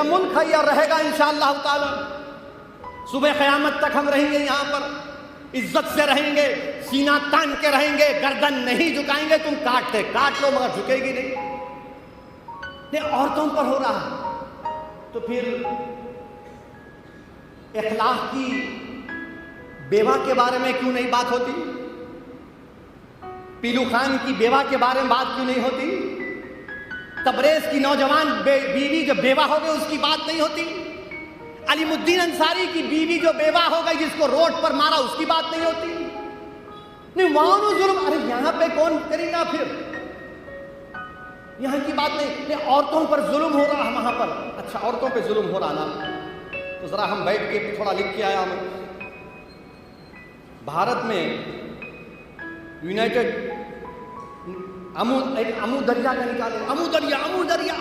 का मुल्क है और रहेगा इंशाअल्लाह ताला। सुबह क़यामत तक हम रहेंगे यहाँ पर, इज्जत से रहेंगे, सीना तान के रहेंगे, गर्दन नहीं झुकाएंगे। तुम काट लो मगर झुकेगी नहीं। औरतों पर हो रहा है तो फिर इखलाक की बेवा के बारे में क्यों नहीं बात होती? पीलू खान की बेवा के बारे में बात क्यों नहीं होती? तबरेज की नौजवान बीवी जो बेवा हो गई उसकी बात नहीं होती? अलीमुद्दीन अंसारी की बीवी जो बेवा हो गई जिसको रोड पर मारा उसकी बात नहीं होती? नहीं, वहां जुल्म। अरे यहां पे कौन करेगा फिर? यहां की बात नहीं। औरतों पर जुल्म हो रहा है वहां पर। अच्छा, औरतों पे जुल्म हो रहा ना, तो जरा हम बैठ के थोड़ा लिख के आया मैं। भारत में यूनाइटेड एक अमू दरिया का निकाले, अमू दरिया।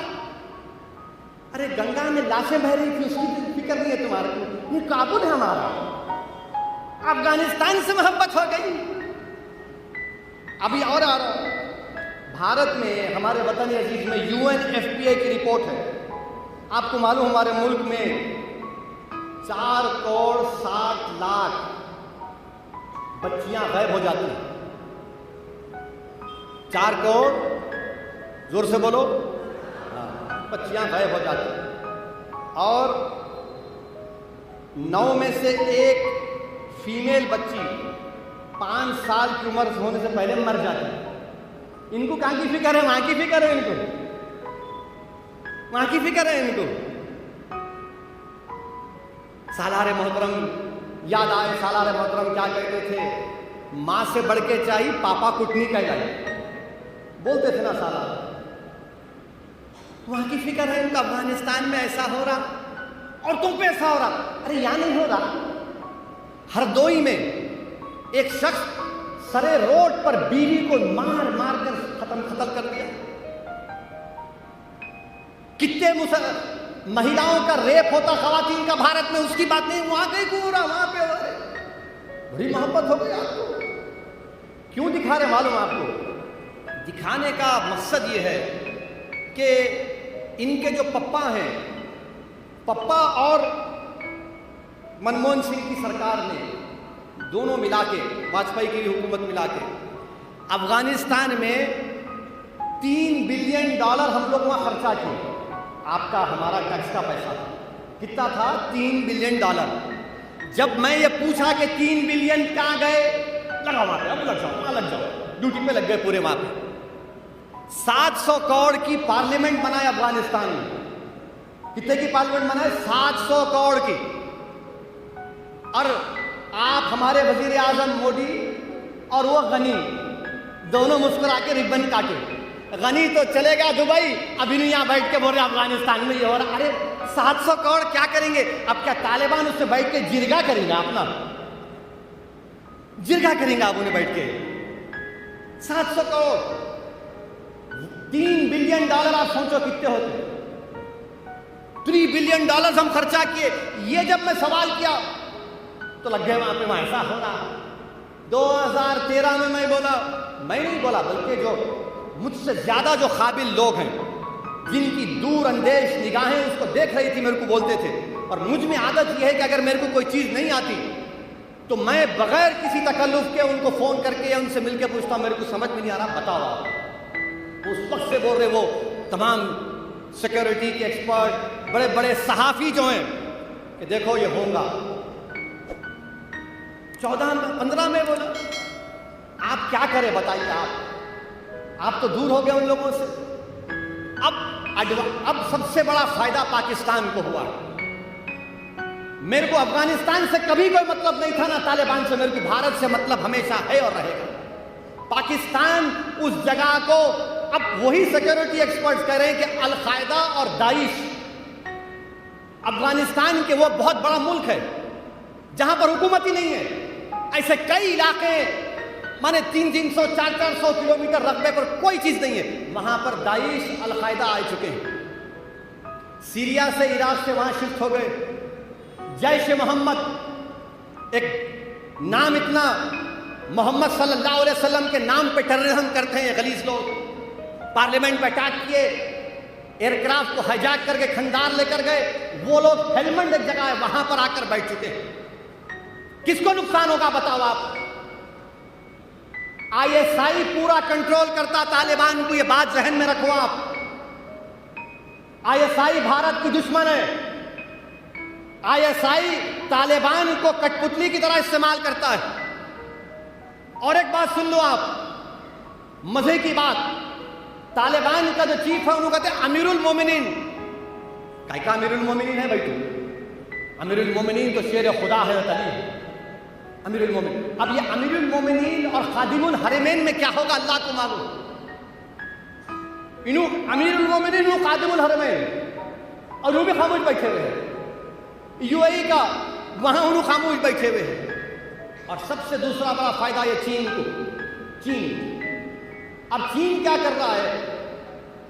अरे गंगा में लाशें बह रही थी, उसकी फिक्र नहीं है तुम्हारे को? ये काबुल है हमारा, अफगानिस्तान से मोहब्बत हो गई। अभी और आ रहा, भारत में हमारे वतन अजीज में UNFPA की रिपोर्ट है। आपको मालूम हमारे मुल्क में 4 करोड़ 60 लाख बच्चियां गायब हो जाती हैं। 4 करोड़, जोर से बोलो, बच्चियां गायब हो जाती हैं। और 9 में से 1 फीमेल बच्ची 5 साल की उम्र होने से पहले मर जाती है। इनको कहाँ की फिक्र है? वहां की फिक्र है इनको, वहां की फिक्र है इनको। सालारे मोहतरम याद आए, सालारे मोहतरम क्या कहते थे? मां से बढ़ के चाहिए पापा कुटनी कहलाई, बोलते थे ना सालार। वहां की फिक्र है इनका। अफगानिस्तान में ऐसा हो रहा, औरतों पे ऐसा हो रहा। अरे यहां नहीं हो रहा। हरदोई में एक शख्स सरे रोड पर बीवी को मार मार कर खत्म कर दिया। कितने महिलाओं का रेप होता खवातीन का भारत में, उसकी बात नहीं। वहां कहीं को हो रहा, वहां पे हो रहा। बड़ी मोहब्बत हो गई आपको। क्यों दिखा रहे मालूम आपको? दिखाने का मकसद ये है कि इनके जो पप्पा हैं, पप्पा और मनमोहन सिंह की सरकार ने दोनों मिला के, वाजपेयी की हुकूमत मिला के, अफगानिस्तान में $3 बिलियन हम लोग वहां खर्चा किए। आपका हमारा टैक्स का पैसा था। कितना था? $3 बिलियन। जब मैं ये पूछा कि 3 बिलियन कहां गए, लगा वहां पे, अब लग जाओ, ड्यूटी पे लग गए पूरे वहां पे। 700 करोड़ की पार्लियामेंट बनाए अफगानिस्तान में। कितने की पार्लियामेंट बनाए? 700 करोड़ की। और आप हमारे वजीर आजम मोदी और वो गनी दोनों मुस्कुरा के रिबन काटे। गनी तो चलेगा दुबई, अभी नहीं यहाँ बैठ के बोल रहे अफगानिस्तान में ये हो रहा। अरे 700 करोड़ क्या करेंगे? अब क्या तालिबान उससे बैठ के जिरगा करेंगे? अपना जिरगा करेंगे आप उन्हें बैठ के? 700 करोड़, $3 बिलियन आप सोचो कितने होते। $3 बिलियन हम खर्चा किए। ये जब मैं सवाल किया तो लग गए वहां पे, वहां ऐसा होना। 2013 में मैं नहीं बोला, बल्कि जो मुझसे ज्यादा जो काबिल लोग हैं, जिनकी दूर अंदेश निगाहें उसको देख रही थी, मेरे को बोलते थे। और मुझ में आदत यह है कि अगर मेरे को कोई चीज नहीं आती तो मैं बगैर किसी तकल्लुफ के उनको फोन करके या उनसे मिलकर पूछता, मेरे को समझ में नहीं आ रहा, बताओ आप। उस वक्त से बोल रहे वो तमाम सिक्योरिटी के एक्सपर्ट, बड़े बड़े सहाफी जो हैं कि देखो ये होगा। 15 में बोला। आप क्या करें बताइए? आप तो दूर हो गए उन लोगों से। अब सबसे बड़ा फायदा पाकिस्तान को हुआ। मेरे को अफगानिस्तान से कभी कोई मतलब नहीं था, ना तालिबान से। मेरे को भारत से मतलब हमेशा है और रहेगा। पाकिस्तान उस जगह को, अब वही सिक्योरिटी एक्सपर्ट्स कह रहे हैं कि अल-कायदा और दाइश अफगानिस्तान के वो बहुत बड़ा मुल्क है जहां पर हुकूमत ही नहीं है। ऐसे कई इलाके माने 300-400 किलोमीटर रकबे पर कोई चीज नहीं है, वहां पर दाइश अल-कायदा आ चुके हैं। सीरिया से, इराक से वहां शिफ्ट हो गए। जैश मोहम्मद, एक नाम इतना, मोहम्मद सल्लल्लाहु अलैहि वसल्लम के नाम पे टेररिज्म करते हैं ये गलीज लोग। पार्लियामेंट पे अटैक किए, एयरक्राफ्ट को हाईजैक करके खंडार लेकर गए, वो लोग हेलमंड एक जगह है वहां पर आकर बैठ चुके हैं। किसको नुकसान होगा बताओ आप? आईएसआई पूरा कंट्रोल करता तालिबान को, ये बात जहन में रखो आप। आईएसआई भारत की दुश्मन है। आईएसआई तालिबान को कठपुतली की तरह इस्तेमाल करता है। और एक बात सुन लो आप, मजे की बात, तालिबान का जो चीफ है उन्होंने कहते हैं अमीरुल मोमिनीन। काय का अमीरुल मोमिनीन है भाई? तू अमीरुल मोमिनीन तो शेर खुदा है, तली है अमीरुल मोमिनीन। अब ये अमीरुल मोमिनीन और खादिमुल हरमैन में क्या होगा अल्लाह को मालूम। इन्हों अमीरुल मोमिनीन वो खादिमुल हरमैन, और वो भी खामोश बैठे हुए हैं। यूएई का वहां उन्होंने खामोश बैठे हुए हैं। और सबसे दूसरा बड़ा फायदा ये चीन को। चीन, अब चीन क्या कर रहा है?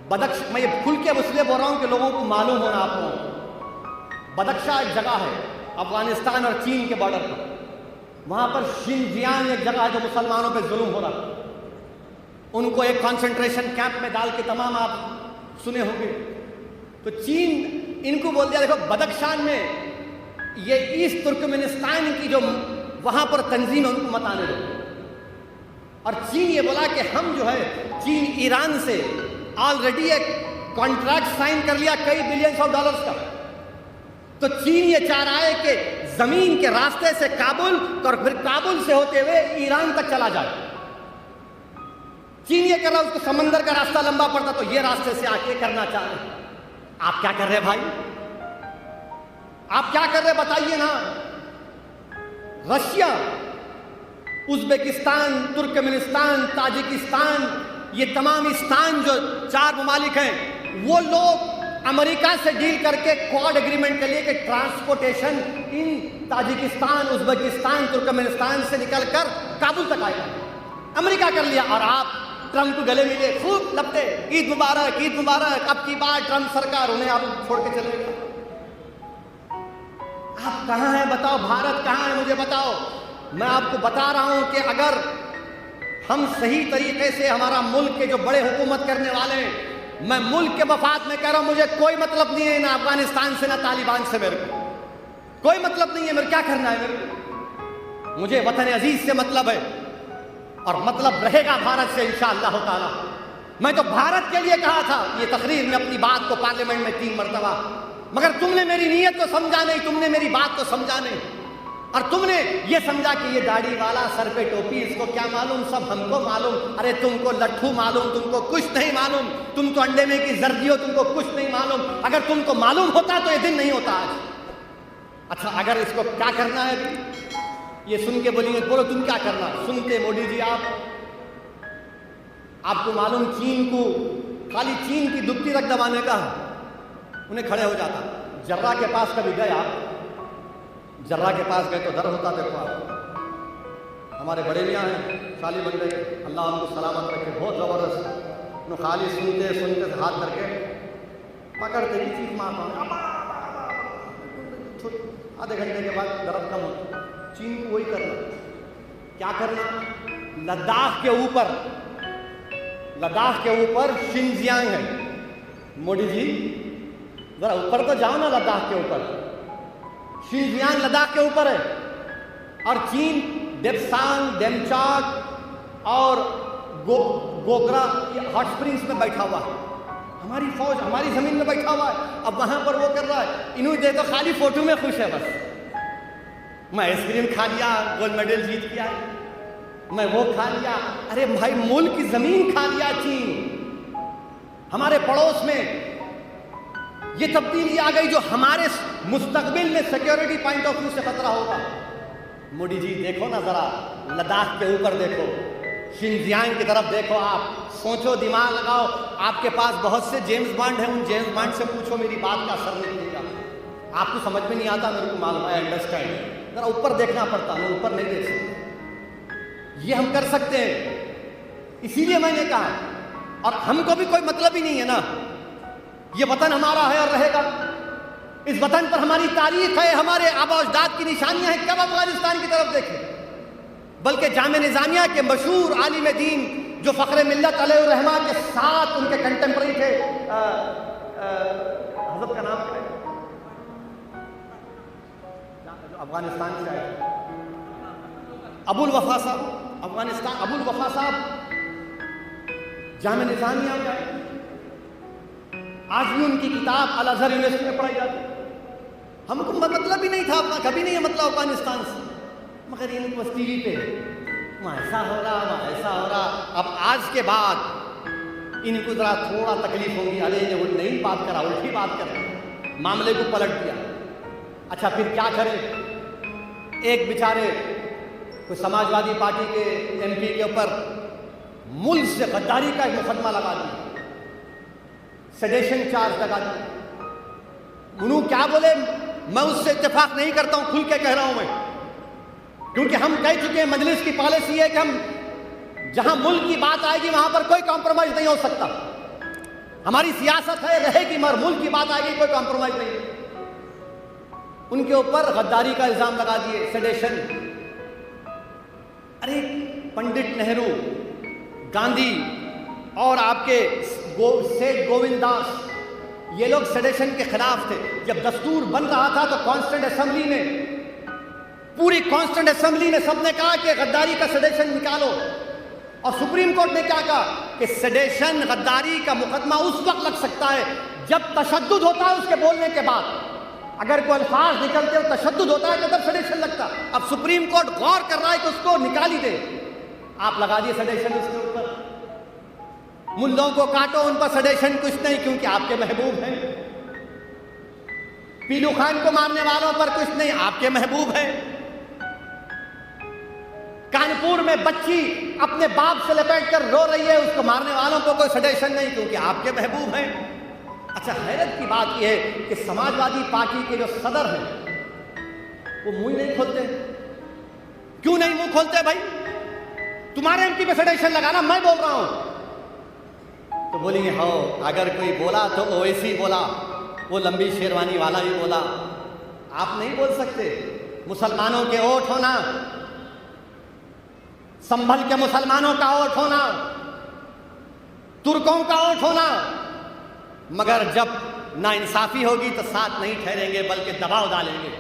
बदख्श, मैं ये खुल के इसलिए बोल रहा हूं कि लोगों को मालूम होना आप लोगों को। बदख्शा एक जगह है अफगानिस्तान और चीन के बॉर्डर पर, वहां पर शिनजियांग एक जगह है जो मुसलमानों पे जुल्म हो रहा। उनको एक कंसंट्रेशन कैंप में डाल के, तमाम आप सुने होंगे। तो चीन इनको बोल दिया देखो बदख्शान में ये ईस्ट तुर्कमेनिस्तान की जो वहां पर तंजीम है उनको मत आने दो। और चीन ये बोला कि हम जो है, चीन ईरान से ऑलरेडी एक कॉन्ट्रैक्ट साइन कर लिया कई बिलियंस ऑफ डॉलर्स का। तो चीन ये चाह रहा है कि जमीन के रास्ते से काबुल और फिर काबुल से होते हुए ईरान तक चला जाए। चीन ये कर रहा है, उसको समंदर का रास्ता लंबा पड़ता तो ये रास्ते से आके करना चाह रहे हैं। आप क्या कर रहे हैं भाई? आप क्या कर रहे हैं बताइए ना। रशिया, उज्बेकिस्तान, तुर्कमेनिस्तान, ताजिकिस्तान, ये तमाम स्थान जो 4 ममालिक हैं, वो लोग अमेरिका से डील करके क्वाड एग्रीमेंट के लिए कि ट्रांसपोर्टेशन इन ताजिकिस्तान, उज्बेकिस्तान, तुर्कमेनिस्तान से निकलकर काबुल तक आएगा। अमेरिका कर लिया। और आप ट्रंप को गले मिले, खूब लपटे, ईद मुबारक, ईद मुबारक। अब की बार ट्रंप सरकार उन्हें आप छोड़ के चले गए। आप कहां हैं बताओ? भारत कहां है मुझे बताओ। मैं आपको बता रहा हूं कि अगर हम सही तरीके से, हमारा मुल्क के जो बड़े हुकूमत करने वाले हैं, मैं मुल्क के मफाद में कह रहा हूं, मुझे कोई मतलब नहीं है ना अफगानिस्तान से ना तालिबान से, मेरे को कोई मतलब नहीं है। मेरे क्या करना है? मेरे को, मुझे वतन अजीज से मतलब है और मतलब रहेगा भारत से इंशाअल्लाह ताला। मैं तो भारत के लिए कहा था ये तकरीर में अपनी बात को पार्लियामेंट में 3 मरतबा, मगर तुमने मेरी नीयत को समझा नहीं, तुमने मेरी बात को समझा नहीं। और तुमने ये समझा कि ये दाढ़ी वाला, सर पे टोपी, इसको क्या मालूम, सब हमको मालूम। अरे तुमको लट्ठू मालूम, तुमको कुछ नहीं मालूम। तुम तो अंडे में की जर्दी हो, तुमको कुछ नहीं मालूम। अगर तुमको मालूम होता तो ये दिन नहीं होता आज। अच्छा, अगर इसको क्या करना है ये सुन के बोलेंगे, बोलो तुम क्या करना। सुनते मोदी जी आपको मालूम चीन को खाली चीन की दुबकी रख दबाने का उन्हें खड़े हो जाता। जर्रा के पास कभी गए आप? जर्रा के पास गए तो डर होता। देखो आप, हमारे बड़े मियाँ हैं साली बन गए, अल्लाह उनको सलामत रखे, बहुत ज़बरदस्त। उन्हें खाली सुनते सुनते हाथ करके पकड़ते ही चीख मारता, आधे घंटे के बाद दर्द कम होता। चीन को वही करना। क्या करना? लद्दाख के ऊपर शिनजियांग है। मोदी जी जरा ऊपर तो जाओ ना, लद्दाख के ऊपर। शिनजियांग लद्दाख के ऊपर है। और चीन देपसांग, डेमचाक और गोगरा हॉट स्प्रिंग्स में बैठा हुआ है। हमारी फौज हमारी जमीन में बैठा हुआ है। अब वहां पर वो कर रहा है, इन्होंने दे तो खाली फोटो में खुश है बस। मैं आइसक्रीम खा लिया, गोल्ड मेडल जीत किया, मैं वो खा लिया। अरे भाई, मुल्क की जमीन खा लिया चीन। हमारे पड़ोस में ये तब्दीली आ गई जो हमारे मुस्तकबिल में सिक्योरिटी पॉइंट ऑफ व्यू से खतरा होगा। मोदी जी देखो ना जरा, लद्दाख के ऊपर देखो, शिनजियांग की तरफ देखो। आप सोचो, दिमाग लगाओ। आपके पास बहुत से जेम्स बॉन्ड हैं, उन जेम्स बॉन्ड से पूछो, मेरी बात का असर नहीं देगा। आपको समझ में नहीं आता, मेरे को मालूम है, अंडरस्टैंड। जरा ऊपर देखना पड़ता है, ऊपर नहीं देख सकते। ये हम कर सकते हैं, इसीलिए मैंने कहा। और हमको भी कोई मतलब ही नहीं है ना, ये वतन हमारा है और रहेगा। इस वतन पर हमारी तारीख है, हमारे आबा अजदाद की निशानियां हैं। कब अफगानिस्तान की तरफ देखें? बल्कि जामे निजामिया के मशहूर आलिम दीन जो फ़ख्र मिल्लत अलैहिर्रहमा के साथ उनके कंटेम्पररी थे, हजरत का नाम क्या है, अफगानिस्तान से आए अबुल वफा साहब, अफगानिस्तान अबुल वफा साहब जामे निजामिया में आए। आज भी उनकी किताब अल अज़हर यूनिवर्सिटी में पढ़ाई जाती है। हमको मतलब ही नहीं था अपना, कभी नहीं है मतलब अफगानिस्तान से, मगर इनको बस टीवी पे वहाँ ऐसा हो रहा, वहाँ ऐसा हो रहा। अब आज के बाद इनको जरा थोड़ा तकलीफ होगी, अरे ये वो नहीं बात करा, उल्टी बात कर, मामले को पलट दिया। अच्छा फिर क्या करें, एक बेचारे कोई समाजवादी पार्टी के एमपी के ऊपर मुल्क से गद्दारी का एक मुकदमा लगा दिया, सेडेशन चार्ज लगा दिया। उन्होंने क्या बोले, मैं उससे इत्तेफाक नहीं करता हूं, खुल के कह रहा हूं मैं, क्योंकि हम कह चुके हैं मजलिस की पॉलिसी है कि हम जहां मुल्क की बात आएगी वहां पर कोई कॉम्प्रोमाइज नहीं हो सकता। हमारी सियासत है, रहेगी, मगर मुल्क की बात आएगी कोई कॉम्प्रोमाइज नहीं। उनके ऊपर गद्दारी का इल्जाम लगा दिए, सेडेशन। अरे पंडित नेहरू, गांधी और आपके सेठ गोविंद दास, ये लोग सेडेशन के खिलाफ थे। जब दस्तूर बन रहा था तो कॉन्स्टिट्यूंट असेंबली में, पूरी कॉन्स्टिट्यूंट असेंबली में सबने कहा कि गद्दारी का सेडेशन निकालो, और सुप्रीम कोर्ट ने क्या कहा कि सेडेशन गद्दारी का मुकदमा उस वक्त लग सकता है जब तशद्दुद होता है उसके बोलने के बाद। अगर कोई अल्फाज निकलते हो तशद्दुद होता है तो तब सेडेशन लगता। अब सुप्रीम कोर्ट गौर कर रहा है कि उसको निकाल ही दे, आप लगा दिए सेडेशन उसके ऊपर। मुल्लों को काटो, उन पर सेडेशन कुछ नहीं, क्योंकि आपके महबूब हैं। पीलू खान को मारने वालों पर कुछ नहीं, आपके महबूब हैं। कानपुर में बच्ची अपने बाप से लपेट कर रो रही है, उसको मारने वालों को कोई सेडेशन नहीं, क्योंकि आपके महबूब हैं। अच्छा हैरत की बात यह है कि समाजवादी पार्टी के जो सदर हैं वो मुंह नहीं खोलते। क्यों नहीं मुंह खोलते भाई? तुम्हारे एमपी पे सेडेशन लगाना, मैं बोल रहा हूं तो बोलेंगे हो, अगर कोई बोला तो ओवैसी बोला, वो लंबी शेरवानी वाला ही बोला। आप नहीं बोल सकते। मुसलमानों के वोट होना, संभल के मुसलमानों का वोट होना, तुर्कों का वोट होना, मगर जब नाइंसाफी होगी तो साथ नहीं ठहरेंगे बल्कि दबाव डालेंगे।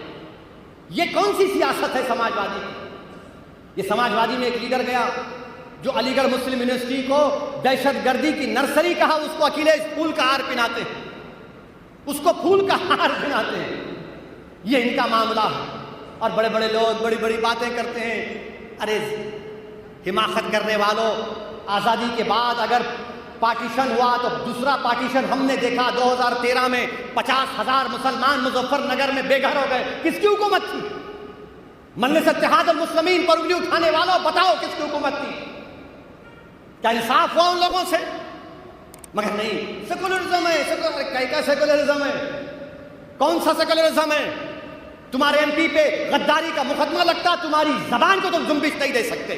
ये कौन सी सियासत है समाजवादी की? ये समाजवादी में एक लीडर गया जो अलीगढ़ मुस्लिम यूनिवर्सिटी को दहशतगर्दी की नर्सरी कहा, उसको अखिलेश फूल का हार पहनाते हैं, उसको फूल का हार पहनाते हैं। ये इनका मामला है। और बड़े बड़े लोग बड़ी बड़ी बातें करते हैं। अरे हिमाकत करने वालों, आज़ादी के बाद अगर पार्टीशन हुआ तो दूसरा पार्टीशन हमने देखा 2013 में 50,000 मुसलमान मुजफ्फरनगर में बेघर हो गए। किसकी हुकूमत थी? मजलिस इत्तेहादुल मुस्लिमीन पर उंगली उठाने वालों, बताओ किसकी हुकूमत थी? क्या इंसाफ हुआ उन लोगों से? मगर नहीं, सेकुलरिज्म है। क्या सेकुलरिज्म है? कौन सा सेकुलरिज्म है? तुम्हारे एमपी पे गद्दारी का मुकदमा लगता, तुम्हारी जबान को तुम जुम्बिश नहीं दे सकते।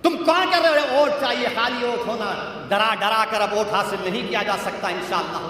तुम क्या कर रहे हो? वोट चाहिए, खाली वोट होना, डरा डरा कर अब वोट हासिल नहीं किया जा सकता इंशाअल्लाह।